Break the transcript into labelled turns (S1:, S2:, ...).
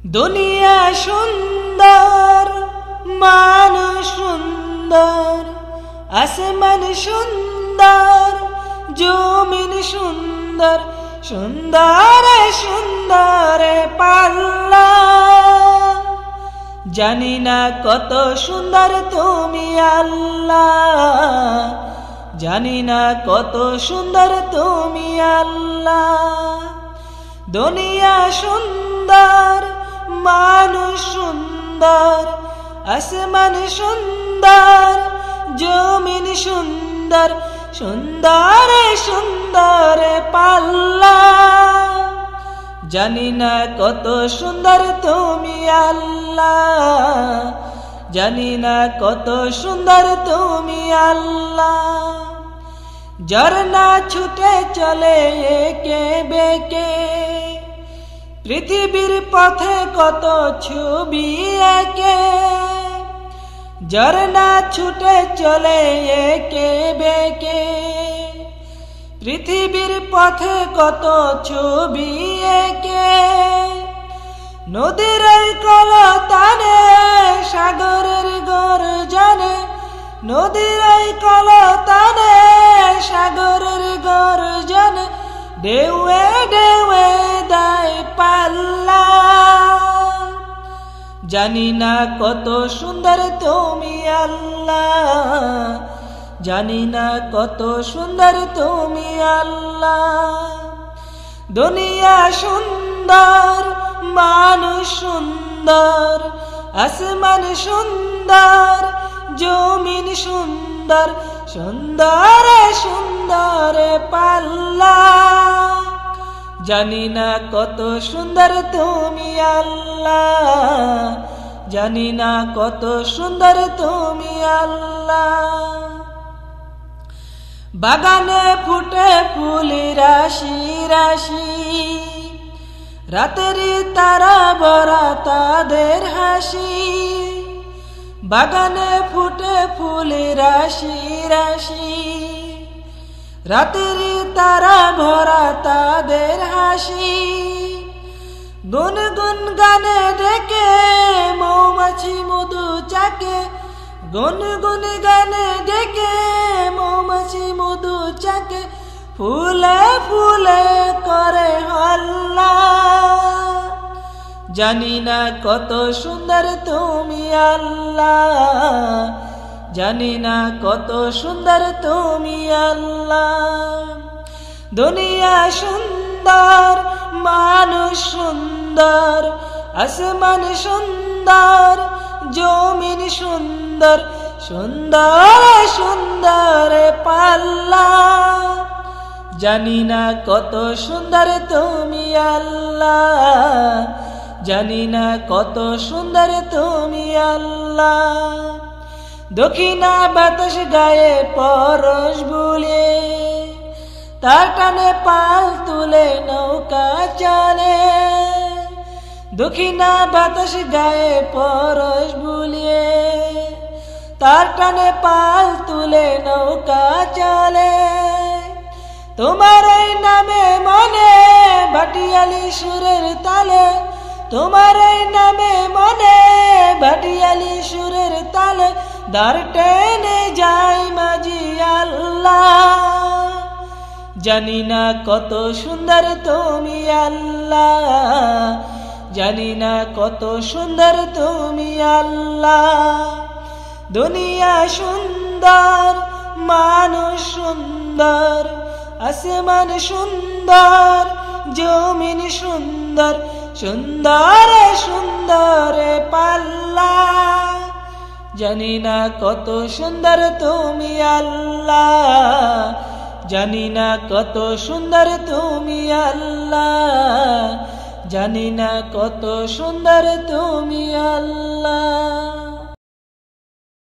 S1: দুনিয়া সুন্দর, মানুষ সুন্দর, আসমান সুন্দর, জমিন সুন্দর, সুন্দর সুন্দর পাল্লা। জানি না কত সুন্দর তুমি আল্লাহ, জানি না কত সুন্দর তুমি আল্লাহ। দুনিয়া সুন্দর, মানুষ সুন্দর, আসমান সুন্দর, জমিন সুন্দর, সুন্দর সুন্দর পাল্লা। জানি না কত সুন্দর তুমি আল্লাহ, জানি না কত সুন্দর তুমি আল্লাহ। ঝরনা ছুটে চলে একে বেঁকে, পৃথিবীর পথে কত ছবি এঁকে। ঝরনা ছুটে চলে একে বেঁকে, পৃথিবীর পথে কত ছবি এঁকে। নদীর কলতানে সাগরের গর্জনে, নদীর কলতানে সাগরের গর্জনে, ঢেউয়ে ঢেউয়ে দেয় পাল্লা। জানি না কত সুন্দর তুমি আল্লাহ, জানি না কত সুন্দর তুমি আল্লাহ। দুনিয়া সুন্দর, মানুষ সুন্দর, আসমান সুন্দর, জমিন সুন্দর, সুন্দর সুন্দর পাল্লা। জানি না কত সুন্দর তুমি আল্লাহ, জানি না কত সুন্দর তুমি আল্লাহ। বাগানে ফুটে ফুল রাশি রাশি, রাতের তারা ভরা তাদের হাসি। বাগানে ফুটে ফুল রাশি রাশি, রাতের তারা ভরা তাদের হাসি। গুনগুন গানে ডেকে মৌমাছি মধু চাকে, গুনগুন গানে ডেকে মৌমাছি মধু চাকে। ফুলে ফুলে করে হল্লা। জানি না কত সুন্দর তুমি আল্লাহ, জানি না কত সুন্দর তুমি আল্লাহ। দুনিয়া সুন্দর, মানুষ সুন্দর, আসমান সুন্দর, জমিন সুন্দর, সুন্দর সুন্দর পাল্লা। জানি না কত সুন্দর তুমি আল্লাহ, জানি না কত সুন্দর তুমি আল্লাহ। দক্ষিণা বাতাস গায়ে পরশ বুলে, তার টানে পাল তুলে নৌকা চলে। দক্ষিণা বাতাস গায়ে পরশ বুলিয়ে, তার টানে পাল তুলে নৌকা চলে। তোমার এই নামে মনে ভাটিয়ালি সুরের তালে, তোমার এই নামে মনে ভাটিয়ালি সুরের তালে। দ্বার টেনে যাই মাঝি আল্লাহ। জানি না কত সুন্দর তুমি আল্লাহ, জানি না কত সুন্দর তুমি আল্লাহ। দুনিয়া সুন্দর, মানুষ সুন্দর, আসমান সুন্দর, জমিন সুন্দর, সুন্দর সুন্দর পাল্লা। জানি না কত সুন্দর তুমি আল্লাহ, জানি না কত সুন্দর তুমি আল্লাহ, জানি না কত সুন্দর তুমি আল্লাহ।